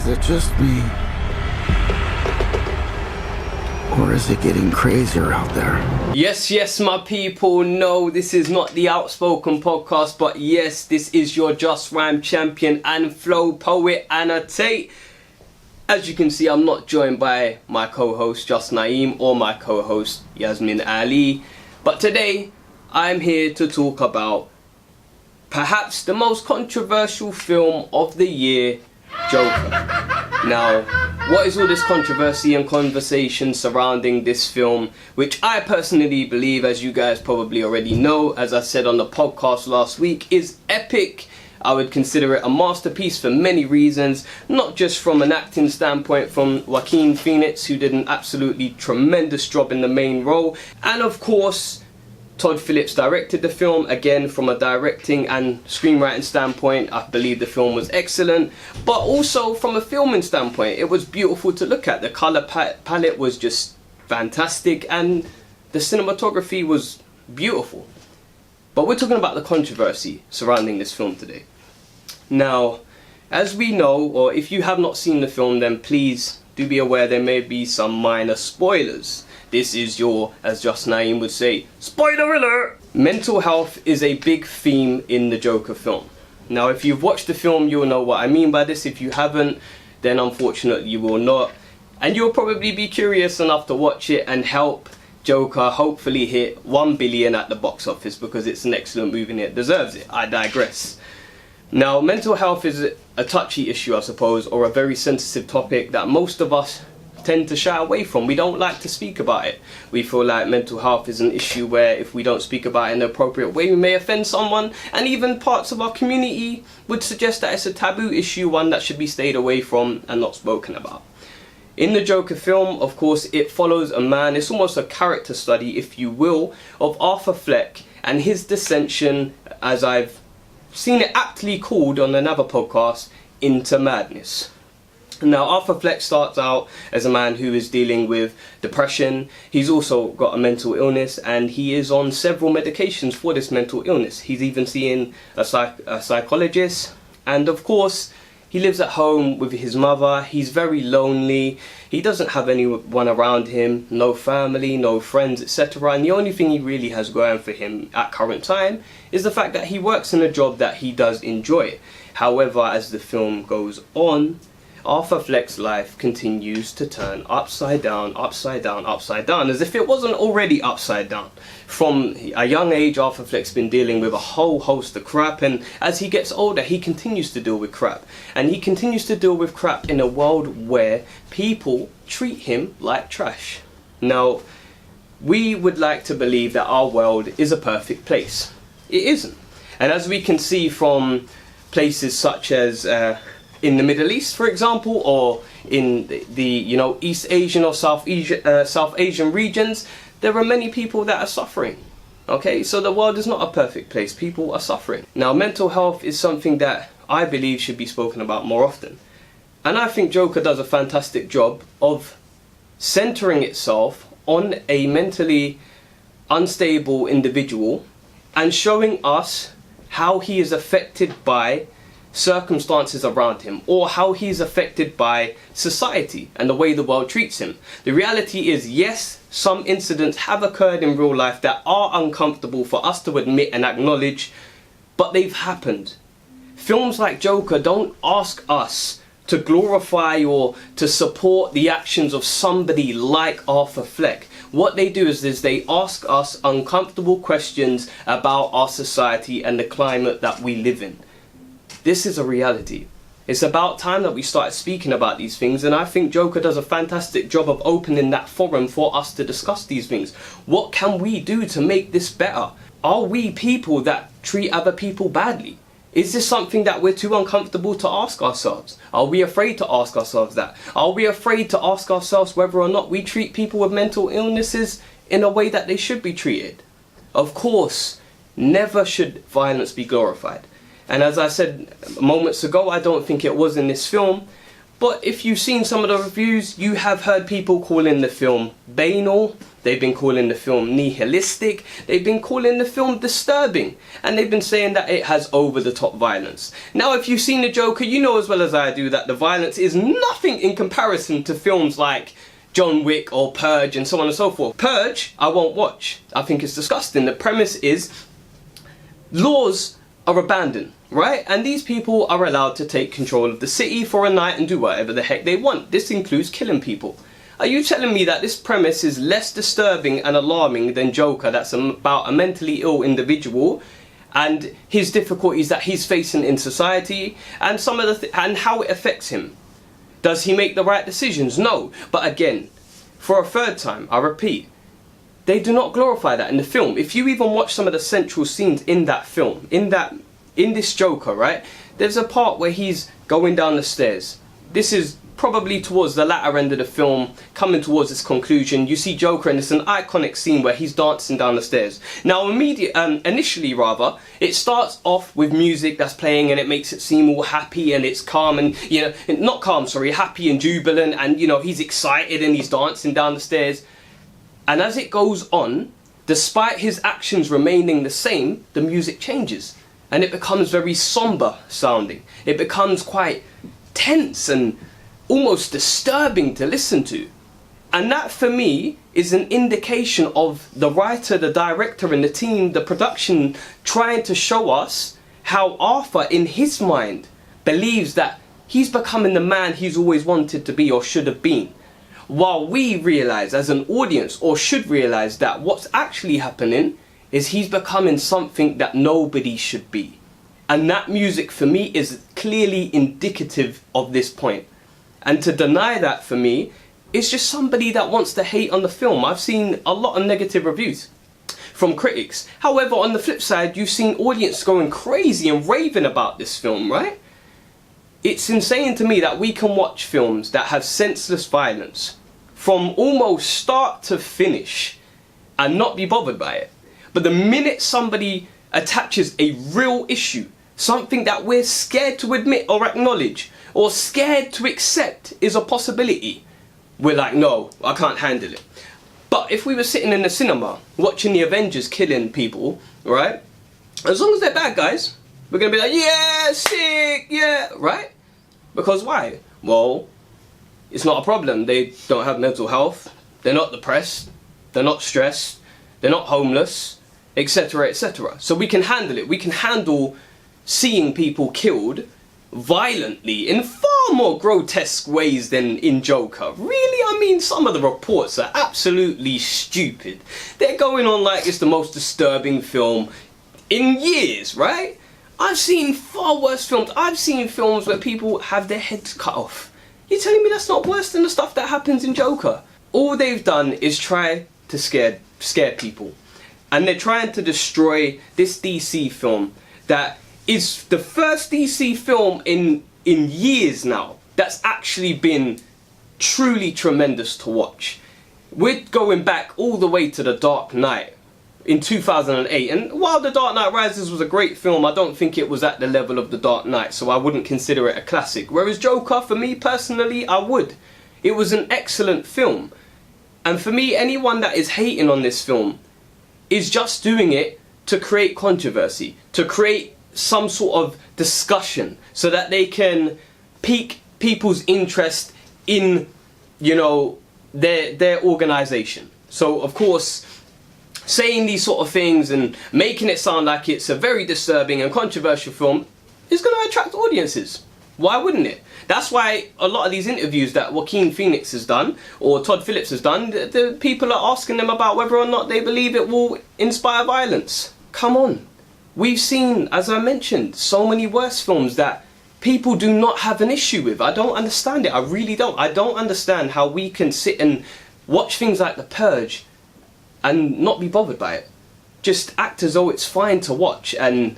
Is it just me? Or is it getting crazier out there? Yes, my people. No, this is not the Outspoken Podcast, but yes, this is your Just Rhyme champion and flow poet, Annotate. As you can see, I'm not joined by my co-host Just Naeem or my co-host Yasmin Ali, but today I'm here to talk about perhaps the most controversial film of the year, Joker. Now, what is all this controversy and conversation surrounding this film, which I personally believe, as you guys probably already know, as I said on the podcast last week, is epic. I would consider it a masterpiece for many reasons, not just from an acting standpoint from Joaquin Phoenix, who did an absolutely tremendous job in the main role, and of course Todd Phillips directed the film. Again, from a directing and screenwriting standpoint, I believe the film was excellent, but also from a filming standpoint, it was beautiful to look at. The color palette was just fantastic and the cinematography was beautiful. But we're talking about the controversy surrounding this film today. Now, as we know, or if you have not seen the film, then please do be aware there may be some minor spoilers. This is your, as Just Naeem would say, spoiler alert! Mental health is a big theme in the Joker film. Now, if you've watched the film, you'll know what I mean by this. If you haven't, then unfortunately you will not. And you'll probably be curious enough to watch it and help Joker hopefully hit 1 billion at the box office, because it's an excellent movie and it deserves it. I digress. Now, mental health is a touchy issue, I suppose, or a very sensitive topic that most of us tend to shy away from. We don't like to speak about it. We feel like mental health is an issue where if we don't speak about it in the appropriate way, we may offend someone, and even parts of our community would suggest that it's a taboo issue, one that should be stayed away from and not spoken about. In the Joker film, of course, it follows a man, it's almost a character study, if you will, of Arthur Fleck and his dissension, as I've seen it aptly called on another podcast, into madness. Now, Arthur Fleck starts out as a man who is dealing with depression. He's also got a mental illness and he is on several medications for this mental illness. He's even seeing a psychologist, and of course he lives at home with his mother. He's very lonely. He doesn't have anyone around him, no family, no friends, etc. And the only thing he really has going for him at current time is the fact that he works in a job that he does enjoy. However, as the film goes on, Arthur Fleck's life continues to turn upside down, as if it wasn't already upside down. From a young age, Arthur Fleck's been dealing with a whole host of crap, and as he gets older, he continues to deal with crap. And he continues to deal with crap in a world where people treat him like trash. Now, we would like to believe that our world is a perfect place. It isn't. And as we can see from places such as in the Middle East, for example, or in the East Asian or South Asian regions, there are many people that are suffering. Okay, so the world is not a perfect place. People are suffering. Now, mental health is something that I believe should be spoken about more often. And I think Joker does a fantastic job of centering itself on a mentally unstable individual and showing us how he is affected by circumstances around him, or how he's affected by society and the way the world treats him. The reality is, yes, some incidents have occurred in real life that are uncomfortable for us to admit and acknowledge, but they've happened. Films like Joker don't ask us to glorify or to support the actions of somebody like Arthur Fleck. What they do is they ask us uncomfortable questions about our society and the climate that we live in. This is a reality. It's about time that we started speaking about these things, and I think Joker does a fantastic job of opening that forum for us to discuss these things. What can we do to make this better? Are we people that treat other people badly? Is this something that we're too uncomfortable to ask ourselves? Are we afraid to ask ourselves that? Are we afraid to ask ourselves whether or not we treat people with mental illnesses in a way that they should be treated? Of course, never should violence be glorified. And as I said moments ago, I don't think it was in this film. But if you've seen some of the reviews, you have heard people calling the film banal, they've been calling the film nihilistic, they've been calling the film disturbing, and they've been saying that it has over-the-top violence. Now, if you've seen the Joker, you know as well as I do that the violence is nothing in comparison to films like John Wick or Purge and so on and so forth. Purge, I won't watch. I think it's disgusting. The premise is laws are abandoned, right? And these people are allowed to take control of the city for a night and do whatever the heck they want. This includes killing people. Are you telling me that this premise is less disturbing and alarming than Joker, that's about a mentally ill individual and his difficulties that he's facing in society and some of the and how it affects him? Does he make the right decisions? No. But again, for a third time, I repeat, they do not glorify that in the film. If you even watch some of the central scenes in that film, in this Joker, right? There's a part where he's going down the stairs. This is probably towards the latter end of the film, coming towards its conclusion. You see Joker, and it's an iconic scene where he's dancing down the stairs. Now, initially, it starts off with music that's playing, and it makes it seem all happy and it's calm and, you know, not calm, sorry, happy and jubilant, and, you know, he's excited and he's dancing down the stairs. And as it goes on, despite his actions remaining the same, the music changes and it becomes very somber sounding. It becomes quite tense and almost disturbing to listen to. And that for me is an indication of the writer, the director and the team, the production, trying to show us how Arthur in his mind believes that he's becoming the man he's always wanted to be or should have been. While we realise as an audience, or should realise, that what's actually happening is he's becoming something that nobody should be. And that music for me is clearly indicative of this point. And to deny that for me is just somebody that wants to hate on the film. I've seen a lot of negative reviews from critics. However, on the flip side, you've seen audience going crazy and raving about this film, right? It's insane to me that we can watch films that have senseless violence from almost start to finish and not be bothered by it. But the minute somebody attaches a real issue, something that we're scared to admit or acknowledge or scared to accept is a possibility, we're like, no, I can't handle it. But if we were sitting in the cinema watching the Avengers killing people, right? As long as they're bad guys, we're going to be like, yeah, sick, yeah, right? Because why? Well, it's not a problem. They don't have mental health. They're not depressed. They're not stressed. They're not homeless, etc., etc. So we can handle it. We can handle seeing people killed violently in far more grotesque ways than in Joker. Really, I mean, some of the reports are absolutely stupid. They're going on like it's the most disturbing film in years, right? I've seen far worse films. I've seen films where people have their heads cut off. You're telling me that's not worse than the stuff that happens in Joker? All they've done is try to scare people. And they're trying to destroy this DC film that is the first DC film in years now that's actually been truly tremendous to watch. We're going back all the way to The Dark Knight in 2008, and while The Dark Knight Rises was a great film, I don't think it was at the level of The Dark Knight, so I wouldn't consider it a classic. Whereas Joker, for me personally, I would. It was an excellent film, and for me, anyone that is hating on this film is just doing it to create controversy, to create some sort of discussion, so that they can pique people's interest in, you know, their organisation. So of course, saying these sort of things and making it sound like it's a very disturbing and controversial film is going to attract audiences. Why wouldn't it? That's why a lot of these interviews that Joaquin Phoenix has done or Todd Phillips has done, the people are asking them about whether or not they believe it will inspire violence. Come on. We've seen, as I mentioned, so many worse films that people do not have an issue with. I don't understand it. I really don't. I don't understand how we can sit and watch things like The Purge and not be bothered by it. Just act as though it's fine to watch, and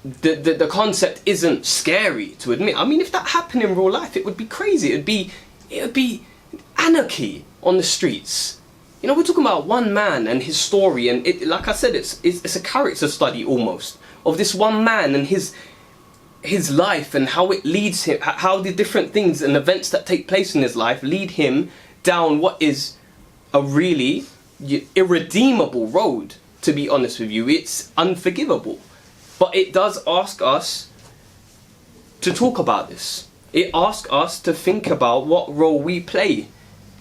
the concept isn't scary to admit. I mean, if that happened in real life, it would be crazy. It would be anarchy on the streets. You know, we're talking about one man and his story, and it, like I said, it's a character study almost of this one man and his life and how it leads him, how the different things and events that take place in his life lead him down what is a really irredeemable road, to be honest with you. It's unforgivable. But it does ask us to talk about this. It asks us to think about what role we play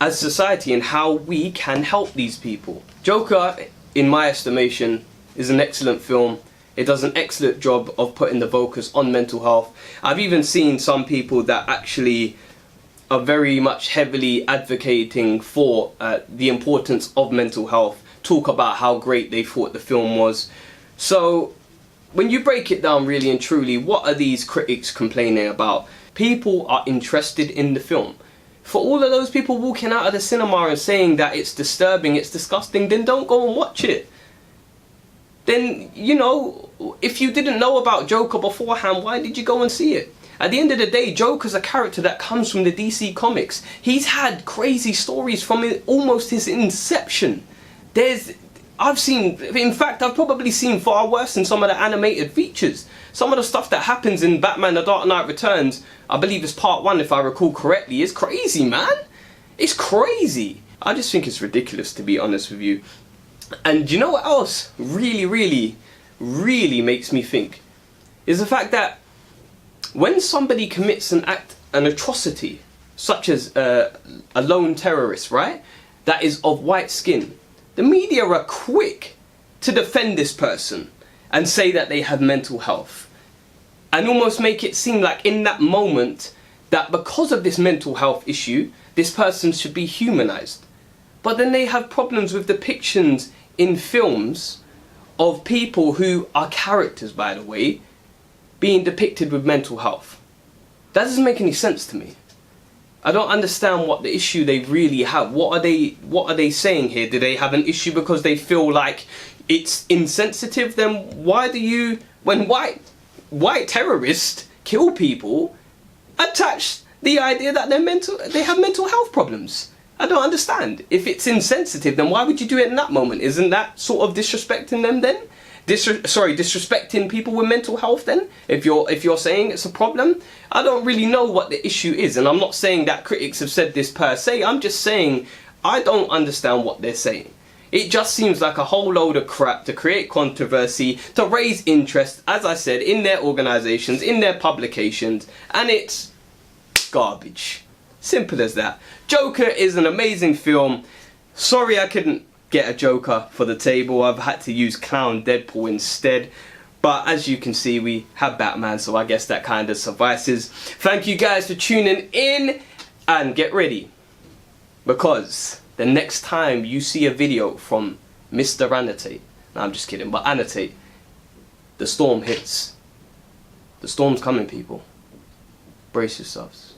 as society and how we can help these people. Joker, in my estimation, is an excellent film. It does an excellent job of putting the focus on mental health. I've even seen some people that actually are very much heavily advocating for the importance of mental health, talk about how great they thought the film was. So when you break it down really and truly, what are these critics complaining about? People are interested in the film. For all of those people walking out of the cinema and saying that it's disturbing, it's disgusting, then don't go and watch it. Then, you know, if you didn't know about Joker beforehand, why did you go and see it? At the end of the day, Joker's a character that comes from the DC Comics. He's had crazy stories from almost his inception. I've probably seen far worse than some of the animated features. Some of the stuff that happens in Batman The Dark Knight Returns, I believe it's part 1 if I recall correctly, is crazy, man. It's crazy. I just think it's ridiculous, to be honest with you. And you know what else really, really, really makes me think? Is the fact that when somebody commits an atrocity, such as a lone terrorist, right, that is of white skin, the media are quick to defend this person and say that they have mental health. And almost make it seem like in that moment that because of this mental health issue, this person should be humanized. But then they have problems with depictions in films of people who are characters, by the way, being depicted with mental health. That doesn't make any sense to me. I don't understand what the issue they really have. What are they saying here? Do they have an issue because they feel like it's insensitive? Then why do you, when white terrorists kill people, attach the idea that they have mental health problems? I don't understand. If it's insensitive, then why would you do it in that moment? Isn't that sort of disrespecting them then? Disrespecting people with mental health then? If you're saying it's a problem? I don't really know what the issue is, and I'm not saying that critics have said this per se. I'm just saying I don't understand what they're saying. It just seems like a whole load of crap to create controversy, to raise interest, as I said, in their organisations, in their publications, and it's garbage. Simple as that. Joker is an amazing film. Sorry I couldn't get a Joker for the table. I've had to use Clown Deadpool instead. But as you can see, we have Batman, so I guess that kind of suffices. Thank you guys for tuning in, and get ready, because the next time you see a video from Mr. Annotate, no, I'm just kidding, but Annotate, the storm hits. The storm's coming, people. Brace yourselves.